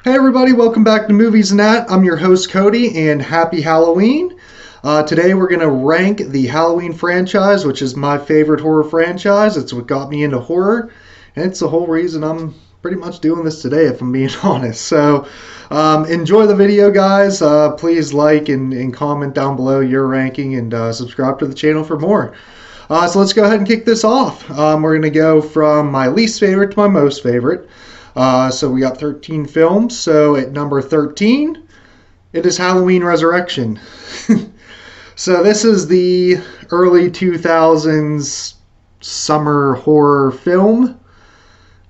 Hey everybody, welcome back to Movies and That. I'm your host Cody, and happy Halloween. Today we're going to rank the Halloween franchise, which is my favorite horror franchise. It's what got me into horror, and it's the whole reason I'm pretty much doing this today, if I'm being honest. So enjoy the video, guys. Please like and comment down below your ranking, and subscribe to the channel for more. So let's go ahead and kick this off. We're going to go from my least favorite to my most favorite. So we got 13 films. So at number 13, it is Halloween Resurrection. So this is the early 2000s summer horror film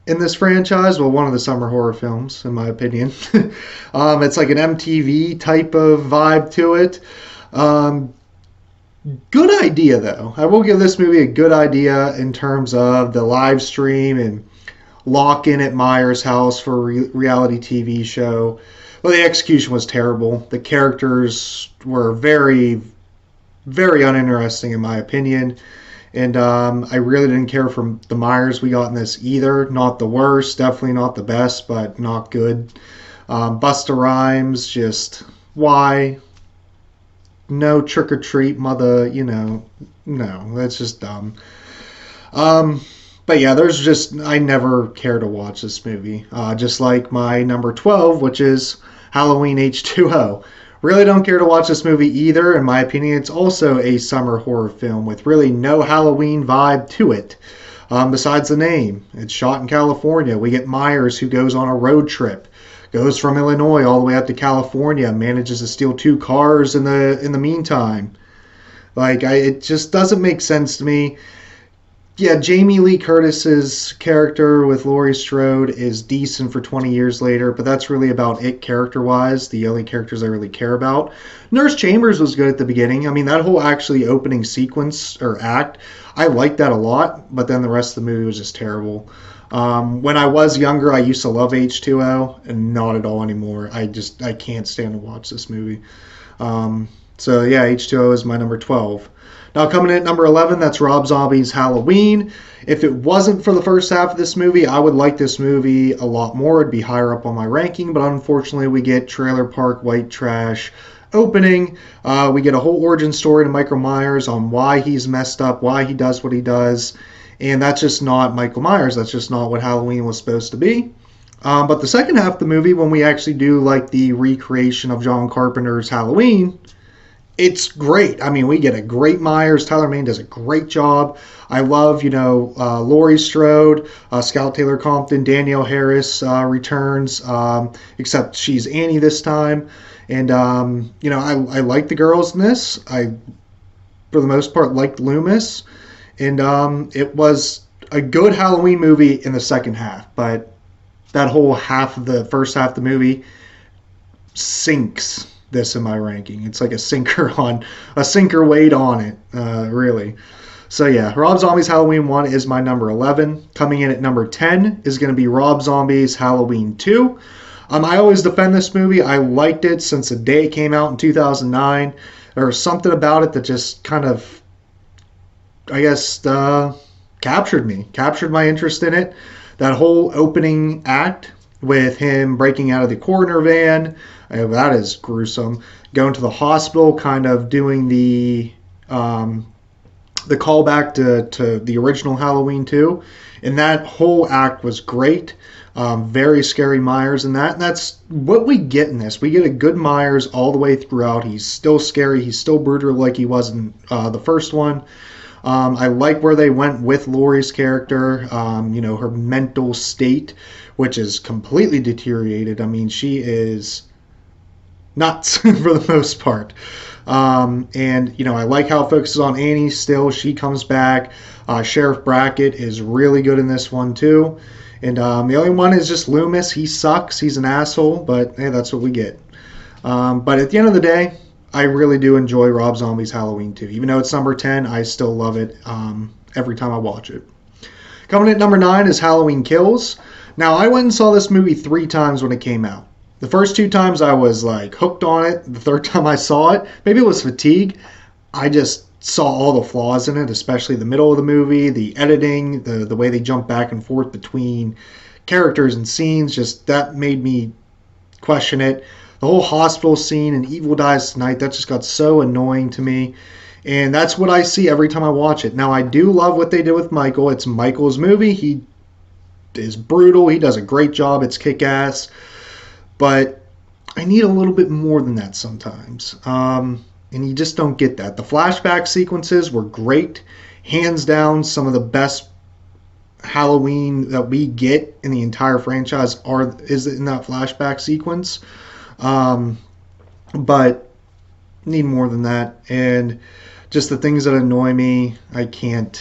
in this franchise. Well, one of the summer horror films, in my opinion. It's like an MTV type of vibe to it. Good idea, though. I will give this movie a good idea in terms of the live stream and lock in at Myers' house for a reality TV show. Well, the execution was terrible. The characters were very, very uninteresting in my opinion. And I really didn't care for the Myers we got in this either. Not the worst, definitely not the best, but not good. Busta Rhymes, just why? No trick or treat, mother, no, that's just dumb. But yeah, I never care to watch this movie. Just like my number 12, which is Halloween H2O. Really don't care to watch this movie either. In my opinion, it's also a summer horror film with really no Halloween vibe to it. Besides the name, it's shot in California. We get Myers, who goes on a road trip, goes from Illinois all the way up to California, manages to steal 2 cars in the meantime. It just doesn't make sense to me. Yeah, Jamie Lee Curtis's character with Laurie Strode is decent for 20 years later, but that's really about it character-wise, the only characters I really care about. Nurse Chambers was good at the beginning. I mean, that whole actually opening sequence or act, I liked that a lot, but then the rest of the movie was just terrible. When I was younger, I used to love H2O, and not at all anymore. I can't stand to watch this movie. So yeah, H2O is my number 12. Now coming in at number 11, that's Rob Zombie's Halloween. If it wasn't for the first half of this movie, I would like this movie a lot more. It'd be higher up on my ranking, but unfortunately we get trailer park white trash opening. We get a whole origin story to Michael Myers on why he's messed up, why he does what he does, and that's just not Michael Myers. That's just not what Halloween was supposed to be. But the second half of the movie, when we actually do like the recreation of John Carpenter's Halloween, it's great. I mean, we get a great Myers. Tyler Mane does a great job. I love, Laurie Strode, Scout Taylor Compton, Danielle Harris returns, except she's Annie this time. And, I like the girls in this. I, for the most part, liked Loomis. And it was a good Halloween movie in the second half. But that whole first half of the movie sinks this in my ranking. It's like a sinker weight on it, really. So yeah, Rob Zombie's Halloween 1 is my number 11. Coming in at number 10 is going to be Rob Zombie's Halloween 2. I always defend this movie. I liked it since the day it came out in 2009. There was something about it that just kind of, I guess, captured my interest in it. That whole opening act with him breaking out of the coroner van, that is gruesome. Going to the hospital, kind of doing the callback to the original Halloween 2. And that whole act was great. Very scary Myers in that. And that's what we get in this. We get a good Myers all the way throughout. He's still scary. He's still brutal like he was in the first one. I like where they went with Laurie's character, her mental state, which is completely deteriorated. I mean, she is nuts for the most part. And I like how it focuses on Annie still. She comes back. Sheriff Brackett is really good in this one too. And the only one is just Loomis. He sucks. He's an asshole, but hey, that's what we get. But at the end of the day, I really do enjoy Rob Zombie's Halloween 2. Even though it's number 10, I still love it every time I watch it. Coming in at number 9 is Halloween Kills. Now, I went and saw this movie 3 times when it came out. The first 2 times I was hooked on it. The third time I saw it, maybe it was fatigue. I just saw all the flaws in it, especially the middle of the movie, the editing, the way they jump back and forth between characters and scenes. Just that made me question it. The whole hospital scene in Evil Dies Tonight, that just got so annoying to me. And that's what I see every time I watch it. Now, I do love what they did with Michael. It's Michael's movie. He is brutal. He does a great job. It's kick-ass. But I need a little bit more than that sometimes. And you just don't get that. The flashback sequences were great. Hands down, some of the best Halloween that we get in the entire franchise is in that flashback sequence. But need more than that. And just the things that annoy me, I can't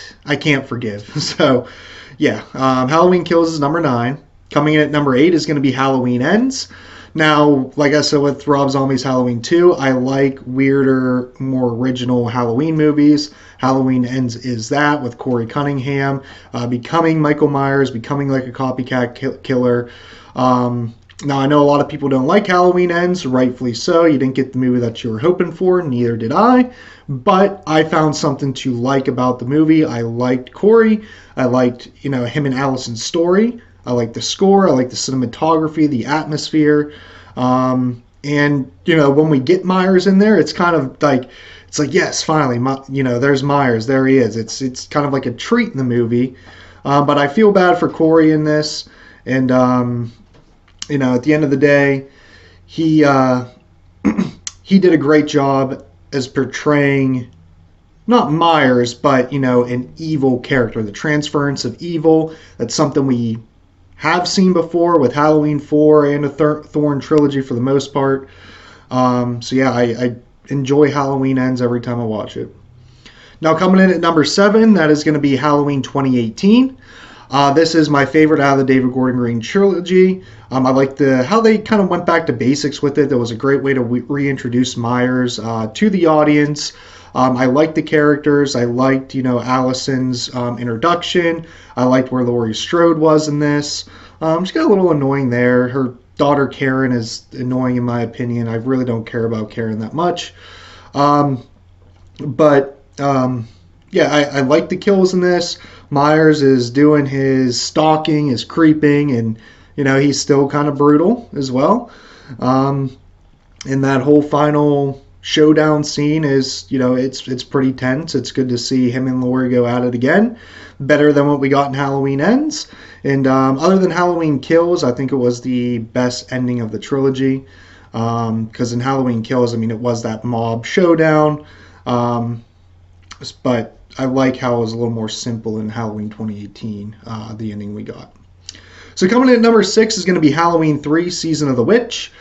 forgive. So, yeah, Halloween Kills is number 9. Coming in at number 8 is going to be Halloween Ends. Now, like I said with Rob Zombie's Halloween 2, I like weirder, more original Halloween movies. Halloween Ends is that, with Corey Cunningham becoming Michael Myers, becoming like a copycat killer. Now, I know a lot of people don't like Halloween Ends, rightfully so. You didn't get the movie that you were hoping for, neither did I. But I found something to like about the movie. I liked Corey. I liked, him and Allison's story. I like the score. I like the cinematography, the atmosphere. And, when we get Myers in there, it's kind of like, yes, finally, there's Myers. There he is. It's kind of like a treat in the movie. But I feel bad for Corey in this. And, at the end of the day, he did a great job as portraying not Myers, but, an evil character. The transference of evil, that's something we have seen before with Halloween 4 and the Thorn trilogy for the most part. I enjoy Halloween Ends every time I watch it. Now, coming in at number 7, that is going to be Halloween 2018. This is my favorite out of the David Gordon Green trilogy. I like how they kind of went back to basics with it. That was a great way to reintroduce Myers to the audience. I liked the characters. I liked, Allison's introduction. I liked where Laurie Strode was in this. She got a little annoying there. Her daughter Karen is annoying in my opinion. I really don't care about Karen that much. I like the kills in this. Myers is doing his stalking, his creeping, and he's still kind of brutal as well. And that whole final showdown scene is, it's pretty tense. It's good to see him and Laurie go at it again. Better than what we got in Halloween Ends. And other than Halloween Kills, I think it was the best ending of the trilogy. Because in Halloween Kills, it was that mob showdown. But I like how it was a little more simple in Halloween 2018, the ending we got. So coming in at number 6 is going to be Halloween 3, Season of the Witch.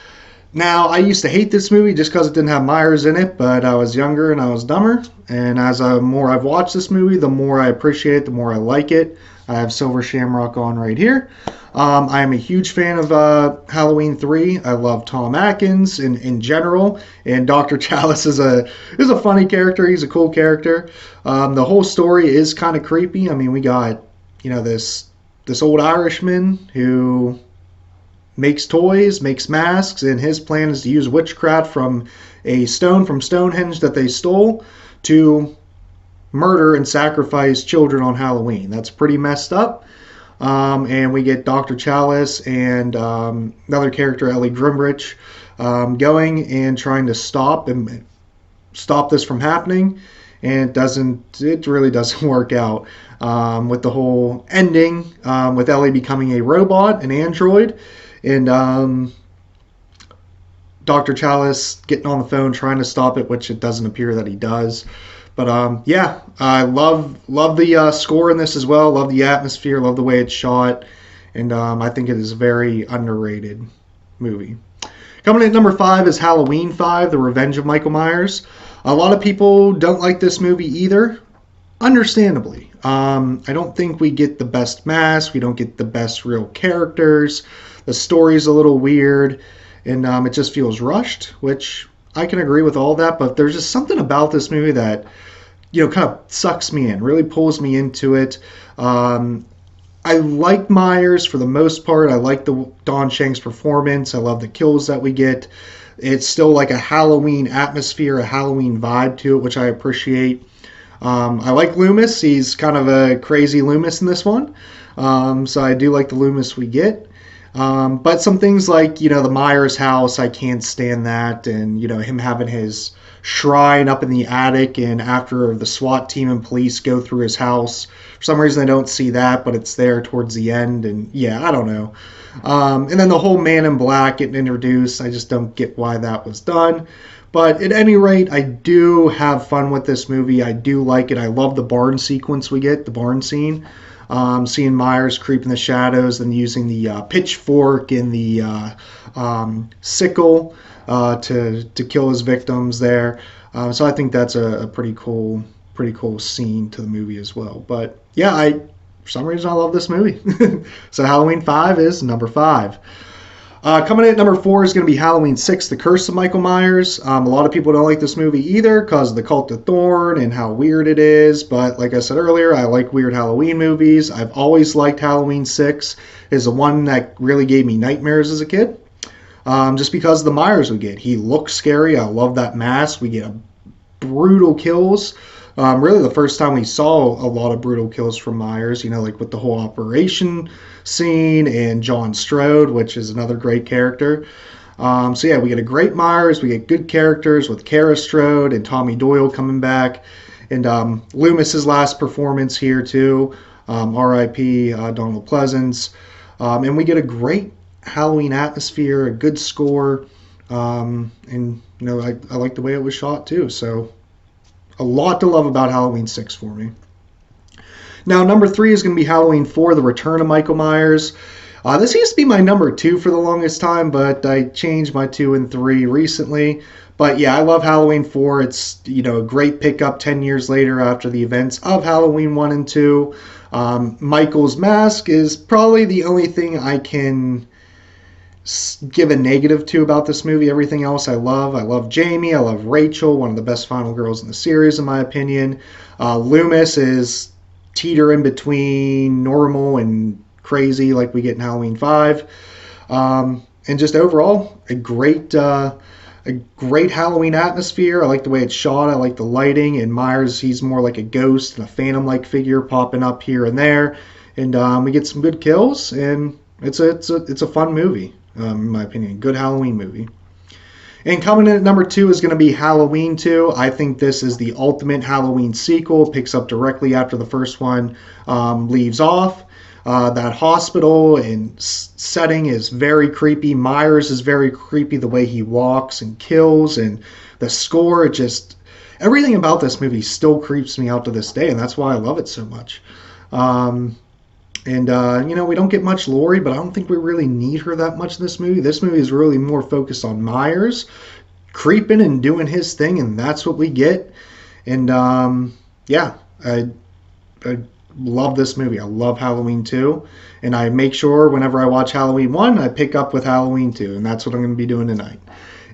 Now, I used to hate this movie just because it didn't have Myers in it, but I was younger and I was dumber. And as more I've watched this movie, the more I appreciate it, the more I like it. I have Silver Shamrock on right here. I am a huge fan of Halloween 3. I love Tom Atkins in general, and Dr. Chalice is a funny character. He's a cool character. The whole story is kind of creepy. We got this old Irishman who makes toys, makes masks, and his plan is to use witchcraft from a stone from Stonehenge that they stole to murder and sacrifice children on Halloween. That's pretty messed up. And we get Dr. Chalice and another character, Ellie Grimbridge, going and trying to stop this from happening. And it really doesn't work out with the whole ending, with Ellie becoming a robot, an android, and Dr. Chalice getting on the phone trying to stop it, which it doesn't appear that he does. But I love the score in this as well. Love the atmosphere. Love the way it's shot, and I think it is a very underrated movie. Coming in at number 5 is Halloween 5: The Revenge of Michael Myers. A lot of people don't like this movie either, understandably. I don't think we get the best mask. We don't get the best real characters. The story's a little weird, and it just feels rushed, which I can agree with all that, but there's just something about this movie that, kind of sucks me in, really pulls me into it. I like Myers for the most part. I like the Don Shanks performance. I love the kills that we get. It's still like a Halloween atmosphere, a Halloween vibe to it, which I appreciate. I like Loomis. He's kind of a crazy Loomis in this one. So I do like the Loomis we get. But some things like, the Myers house, I can't stand that. And, him having his shrine up in the attic, and after the SWAT team and police go through his house, for some reason I don't see that, but it's there towards the end. And yeah, I don't know. And then the whole Man in Black getting introduced, I just don't get why that was done. But at any rate, I do have fun with this movie. I do like it. I love the barn sequence we get, the barn scene. Seeing Myers creep in the shadows and using the pitchfork and the sickle to kill his victims there. So I think that's a pretty cool scene to the movie as well. But yeah, for some reason I love this movie. So Halloween 5 is number 5. Coming in at number 4 is going to be Halloween 6, The Curse of Michael Myers. A lot of people don't like this movie either because of the Cult of Thorn and how weird it is. But like I said earlier, I like weird Halloween movies. I've always liked Halloween 6. Is the one that really gave me nightmares as a kid. Just because of the Myers we get. He looks scary. I love that mask. We get brutal kills. Really the first time we saw a lot of brutal kills from Myers, like with the whole operation scene and John Strode, which is another great character. So yeah, we get a great Myers, we get good characters with Kara Strode and Tommy Doyle coming back, and Loomis's last performance here too, R.I.P. Donald Pleasence, and we get a great Halloween atmosphere, a good score, and I like the way it was shot too, so a lot to love about Halloween 6 for me. Now, number 3 is going to be Halloween 4, The Return of Michael Myers. This used to be my number 2 for the longest time, but I changed my 2 and 3 recently. But yeah, I love Halloween 4. It's, a great pickup 10 years later after the events of Halloween 1 and 2. Michael's mask is probably the only thing I can give a negative to about this movie. Everything else I love. I love Jamie. I love Rachel, one of the best final girls in the series, in my opinion. Loomis is teeter in between normal and crazy like we get in Halloween 5. And just overall, a great Halloween atmosphere. I like the way it's shot. I like the lighting. And Myers, he's more like a ghost and a phantom-like figure popping up here and there. And we get some good kills, and it's a fun movie. In my opinion, good Halloween movie. And coming in at number 2 is going to be Halloween 2. I think this is the ultimate Halloween sequel. It picks up directly after the first one leaves off. That hospital and setting is very creepy. Myers is very creepy, the way he walks and kills, and the score, everything about this movie still creeps me out to this day, and that's why I love it so much. We don't get much Laurie, but I don't think we really need her that much in this movie. This movie is really more focused on Myers creeping and doing his thing, and that's what we get. And I love this movie. I love Halloween 2, and I make sure whenever I watch Halloween 1, I pick up with Halloween 2, and that's what I'm going to be doing tonight.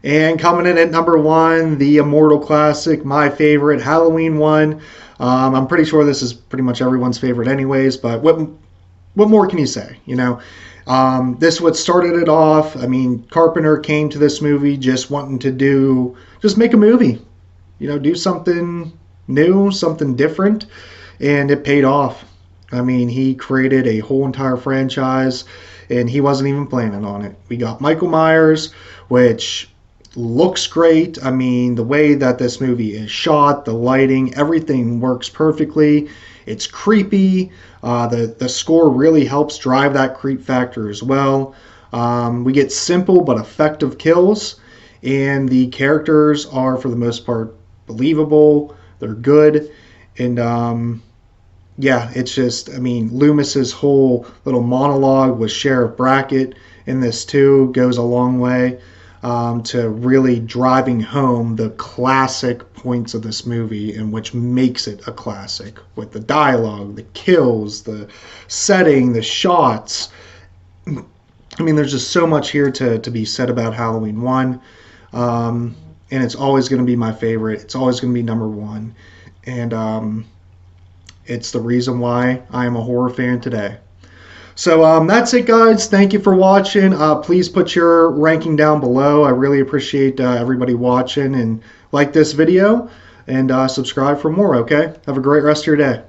And coming in at number 1, the immortal classic, my favorite, Halloween 1. I'm pretty sure this is pretty much everyone's favorite anyways, but what more can you say? This what started it off. I mean, Carpenter came to this movie just wanting to make a movie, do something new, something different, and it paid off. I mean, he created a whole entire franchise, and he wasn't even planning on it. We got Michael Myers, which looks great. I mean, the way that this movie is shot, the lighting, everything works perfectly. It's creepy. The score really helps drive that creep factor as well. We get simple but effective kills, and the characters are, for the most part, believable. They're good. And it's just, Loomis's whole little monologue with Sheriff Brackett in this too goes a long way to really driving home the classic points of this movie, and which makes it a classic, with the dialogue, the kills, the setting, the shots. There's just so much here to be said about Halloween 1, and it's always going to be my favorite. It's always going to be number 1, and it's the reason why I am a horror fan today. So that's it, guys. Thank you for watching. Please put your ranking down below. I really appreciate everybody watching, and like this video, and subscribe for more, okay? Have a great rest of your day.